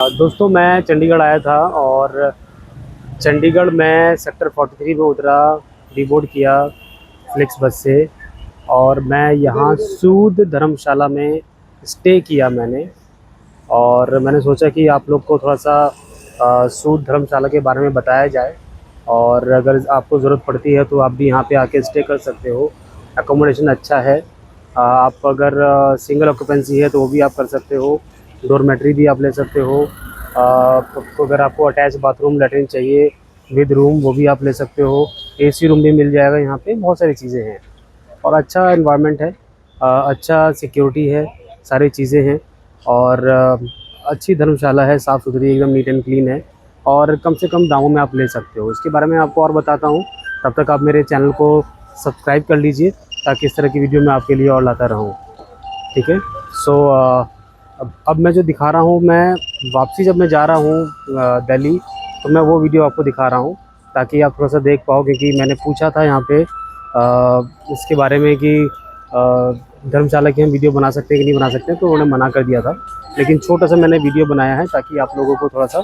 दोस्तों मैं चंडीगढ़ आया था और चंडीगढ़ में सेक्टर 43 में उतरा, डिबोर्ड किया फ्लिक्स बस से और मैं यहाँ सूद धर्मशाला में स्टे किया मैंने। और मैंने सोचा कि आप लोग को थोड़ा सा सूद धर्मशाला के बारे में बताया जाए और अगर आपको ज़रूरत पड़ती है तो आप भी यहाँ पे आके स्टे कर सकते हो। एकोमोडेशन अच्छा है। आप अगर सिंगल ऑक्यूपेंसी है तो वो भी आप कर सकते हो, डॉर्मेट्री भी आप ले सकते हो। तो अगर आपको अटैच बाथरूम लैट्रिन चाहिए विद रूम वो भी आप ले सकते हो। एसी रूम भी मिल जाएगा, यहाँ पे बहुत सारी चीज़ें हैं और अच्छा इन्वायरमेंट है। अच्छा सिक्योरिटी है, सारी चीज़ें हैं और अच्छी धर्मशाला है, साफ़ सुथरी एकदम नीट एंड क्लीन है और कम से कम दामों में आप ले सकते हो। इसके बारे में आपको और बताता हूँ, तब तक आप मेरे चैनल को सब्सक्राइब कर लीजिए ताकि इस तरह की वीडियो मैं आपके लिए और लाता रहूँ। ठीक है। सो अब मैं जो दिखा रहा हूँ, मैं वापसी जब मैं जा रहा हूँ दिल्ली, तो मैं वो वीडियो आपको दिखा रहा हूँ ताकि आप थोड़ा सा देख पाओ, क्योंकि मैंने पूछा था यहाँ पे इसके बारे में कि धर्मशाला की हम वीडियो बना सकते हैं कि नहीं बना सकते, तो उन्होंने मना कर दिया था। लेकिन छोटा सा मैंने वीडियो बनाया है ताकि आप लोगों को थोड़ा सा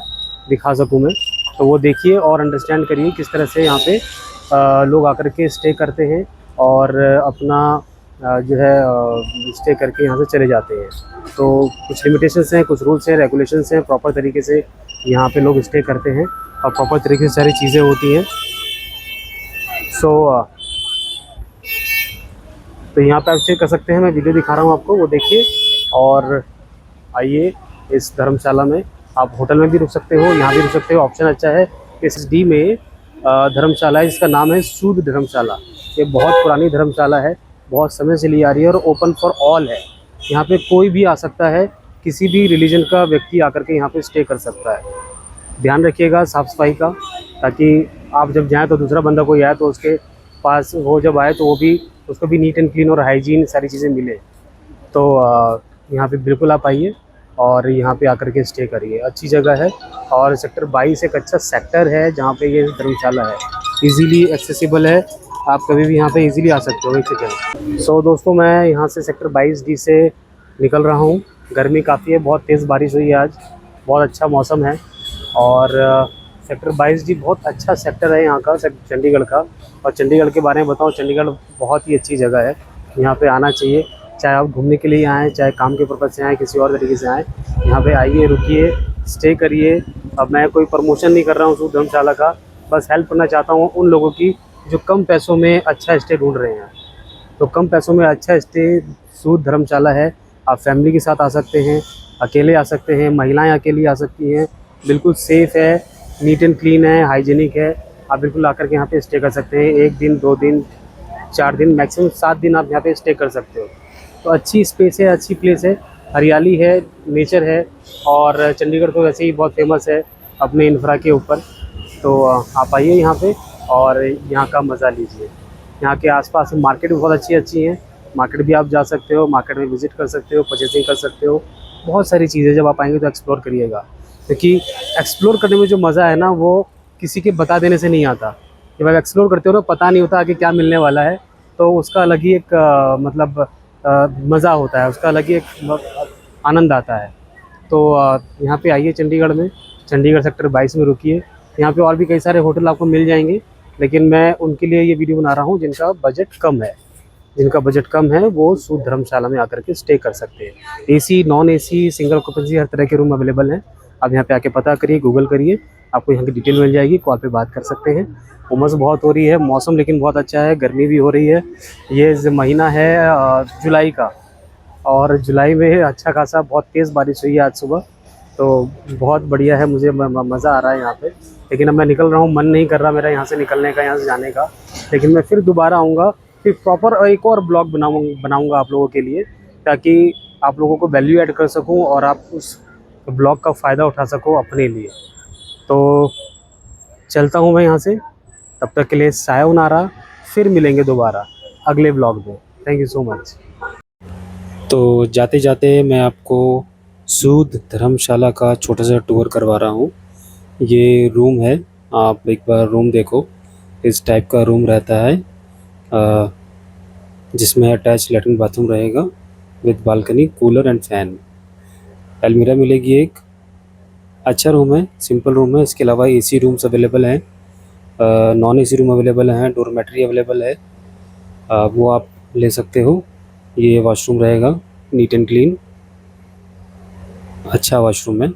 दिखा सकूँ मैं। तो वो देखिए और अंडरस्टैंड करिए किस तरह से यहाँ पे लोग आकर के स्टे करते हैं और अपना जो है स्टे करके यहाँ से चले जाते हैं। तो कुछ लिमिटेशंस हैं, कुछ रूल्स हैं, रेगुलेशंस हैं, प्रॉपर तरीके से यहाँ पे लोग स्टे करते हैं और प्रॉपर तरीके से सारी चीज़ें होती हैं। सो तो यहाँ पे आप चेक कर सकते हैं, मैं वीडियो दिखा रहा हूँ आपको, वो देखिए और आइए। इस धर्मशाला में आप होटल में भी रुक सकते हो, यहाँ भी रुक सकते हो, ऑप्शन अच्छा है। इस डी में धर्मशाला है जिसका नाम है सूद धर्मशाला। ये बहुत पुरानी धर्मशाला है, बहुत समय से ली आ रही है और ओपन फॉर ऑल है। यहाँ पे कोई भी आ सकता है, किसी भी रिलीजन का व्यक्ति आकर के यहाँ पे स्टे कर सकता है। ध्यान रखिएगा साफ़ सफाई का, ताकि आप जब जाएँ तो दूसरा बंदा कोई आए तो उसके पास वो जब आए तो वो भी उसको भी नीट एंड क्लीन और हाइजीन सारी चीज़ें मिले। तो यहाँ पे बिल्कुल आप आइए और यहाँ पे आकर के स्टे करिए, अच्छी जगह है। और सेक्टर 22 एक अच्छा सेक्टर है जहाँ पे ये धर्मशाला है, इजीली एक्सेसिबल है, आप कभी भी यहाँ पे इजीली आ सकते हो एक सेकेंड। सो दोस्तों मैं यहाँ से सेक्टर 22D से निकल रहा हूँ। गर्मी काफ़ी है, बहुत तेज़ बारिश हुई है आज, बहुत अच्छा मौसम है और सेक्टर 22D बहुत अच्छा सेक्टर है यहाँ का, चंडीगढ़ का। और चंडीगढ़ के बारे में बताऊँ, चंडीगढ़ बहुत ही अच्छी जगह है, यहाँ पे आना चाहिए। चाहे आप घूमने के लिए आएँ, चाहे काम के पर्पज़ से आएँ, किसी और तरीके से आएँ, यहाँ पे आइए, रुकिए, स्टे करिए। अब मैं कोई प्रमोशन नहीं कर रहा हूँ सूद धर्मशाला का, बस हेल्प करना चाहता हूँ उन लोगों की जो कम पैसों में अच्छा स्टे ढूंढ रहे हैं। तो कम पैसों में अच्छा स्टे सूद धर्मशाला है। आप फैमिली के साथ आ सकते हैं, अकेले आ सकते हैं, महिलाएं अकेली आ सकती हैं, बिल्कुल सेफ़ है, नीट एंड क्लीन है, हाइजीनिक है। आप बिल्कुल आकर के यहाँ पे स्टे कर सकते हैं, 1 दिन 2 दिन 4 दिन मैक्सिमम 7 दिन आप यहाँ पे स्टे कर सकते हो। तो अच्छी स्पेस है, अच्छी प्लेस है, हरियाली है, नेचर है और चंडीगढ़ तो वैसे ही बहुत फेमस है अपने इंफ्रा के ऊपर। तो आप आइए यहाँ पे और यहाँ का मज़ा लीजिए। यहाँ के आसपास मार्केट भी बहुत अच्छी अच्छी हैं, मार्केट भी आप जा सकते हो, मार्केट में विज़िट कर सकते हो, परचेसिंग कर सकते हो, बहुत सारी चीज़ें। जब आप आएंगे तो एक्सप्लोर करिएगा, क्योंकि एक्सप्लोर करने में जो मज़ा है ना, वो किसी के बता देने से नहीं आता। जब आप एक्सप्लोर करते हो ना, पता नहीं होता आगे क्या मिलने वाला है, तो उसका अलग ही एक मतलब मज़ा होता है, उसका अलग ही एक आनंद आता है। तो यहाँ पे आइए चंडीगढ़ में, चंडीगढ़ सेक्टर 22 में रुकिए। यहाँ पे और भी कई सारे होटल आपको मिल जाएंगे, लेकिन मैं उनके लिए ये वीडियो बना रहा हूँ जिनका बजट कम है। जिनका बजट कम है वो सूद धर्मशाला में आकर के स्टे कर सकते हैं। AC, non AC, single occupancy हर तरह के रूम अवेलेबल हैं। आप यहाँ पे आके पता करिए, गूगल करिए, आपको यहाँ की डिटेल मिल जाएगी, कॉल पे बात कर सकते हैं। उमस बहुत हो रही है, मौसम लेकिन बहुत अच्छा है, गर्मी भी हो रही है। ये महीना है जुलाई का और जुलाई में अच्छा खासा बहुत तेज़ बारिश हुई है आज सुबह, तो बहुत बढ़िया है, मुझे मज़ा आ रहा है यहाँ पे। लेकिन अब मैं निकल रहा हूँ, मन नहीं कर रहा मेरा यहाँ से निकलने का, यहाँ से जाने का। लेकिन मैं फिर दोबारा आऊँगा, फिर प्रॉपर एक और ब्लॉग बनाऊँगा आप लोगों के लिए, ताकि आप लोगों को वैल्यू ऐड कर सकूँ और आप उस ब्लॉग का फ़ायदा उठा सको अपने लिए। तो चलता हूँ मैं यहाँ से, तब तक के लिए सायोनारा, फिर मिलेंगे दोबारा अगले ब्लॉग में। Thank you so much. तो जाते जाते मैं आपको सूद धर्मशाला का छोटा सा टूर करवा रहा हूँ। ये रूम है, आप एक बार रूम देखो, इस टाइप का रूम रहता है जिसमें अटैच लेटरिन बाथरूम रहेगा with balcony, cooler and fan. अलमीरा मिलेगी एक, अच्छा रूम है, सिंपल रूम है। इसके अलावा एसी रूम्स अवेलेबल हैं, नॉन एसी रूम अवेलेबल हैं, डॉर्मेट्री अवेलेबल है, वो आप ले सकते हो। ये वॉशरूम रहेगा, नीट एंड क्लीन, अच्छा वॉशरूम है।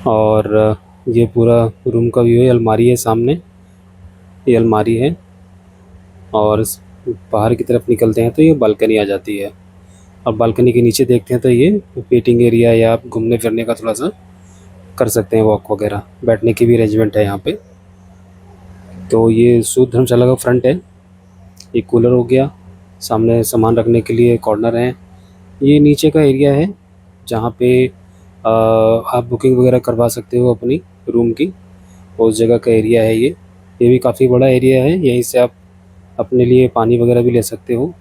और ये पूरा रूम का व्यू है। अलमारी है सामने, ये अलमारी है। और बाहर की तरफ निकलते हैं तो ये बालकनी आ जाती है। अब बालकनी के नीचे देखते हैं तो ये वेटिंग एरिया, या आप घूमने फिरने का थोड़ा सा कर सकते हैं, वॉक वगैरह, बैठने की भी अरेंजमेंट है यहाँ पे। तो ये सूद धर्मशाला का फ्रंट है। एक कूलर हो गया, सामने सामान रखने के लिए कॉर्नर है। ये नीचे का एरिया है जहाँ पे आप बुकिंग वगैरह करवा सकते हो अपनी रूम की, उस जगह का एरिया है ये भी काफ़ी बड़ा एरिया है। यहीं से आप अपने लिए पानी वगैरह भी ले सकते हो।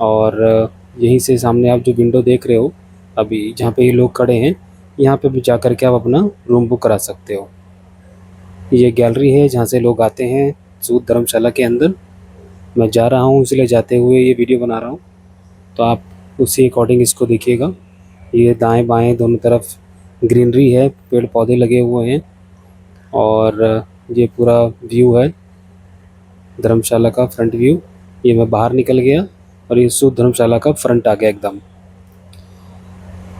और यहीं से सामने आप जो विंडो देख रहे हो अभी, जहाँ पे ये लोग खड़े हैं, यहाँ पे भी जा कर के आप अपना रूम बुक करा सकते हो। ये गैलरी है जहाँ से लोग आते हैं सूद धर्मशाला के अंदर। मैं जा रहा हूँ, इसलिए जाते हुए ये वीडियो बना रहा हूँ, तो आप उसी अकॉर्डिंग इसको देखिएगा। ये दाएं बाएं दोनों तरफ ग्रीनरी है, पेड़ पौधे लगे हुए हैं। और ये पूरा व्यू है धर्मशाला का, फ्रंट व्यू। ये मैं बाहर निकल गया और ये सूद धर्मशाला का फ्रंट आ गया एकदम।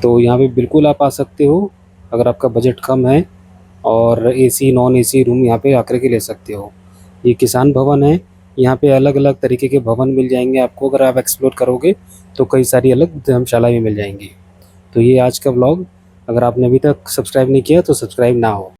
तो यहाँ पे बिल्कुल आप आ सकते हो अगर आपका बजट कम है, और एसी नॉन एसी रूम यहाँ पे आकर के ले सकते हो। ये किसान भवन है, यहाँ पे अलग अलग तरीके के भवन मिल जाएंगे आपको। अगर आप एक्सप्लोर करोगे तो कई सारी अलग धर्मशाला भी मिल जाएंगी। तो ये आज का व्लॉग, अगर आपने अभी तक सब्सक्राइब नहीं किया तो सब्सक्राइब ना हो।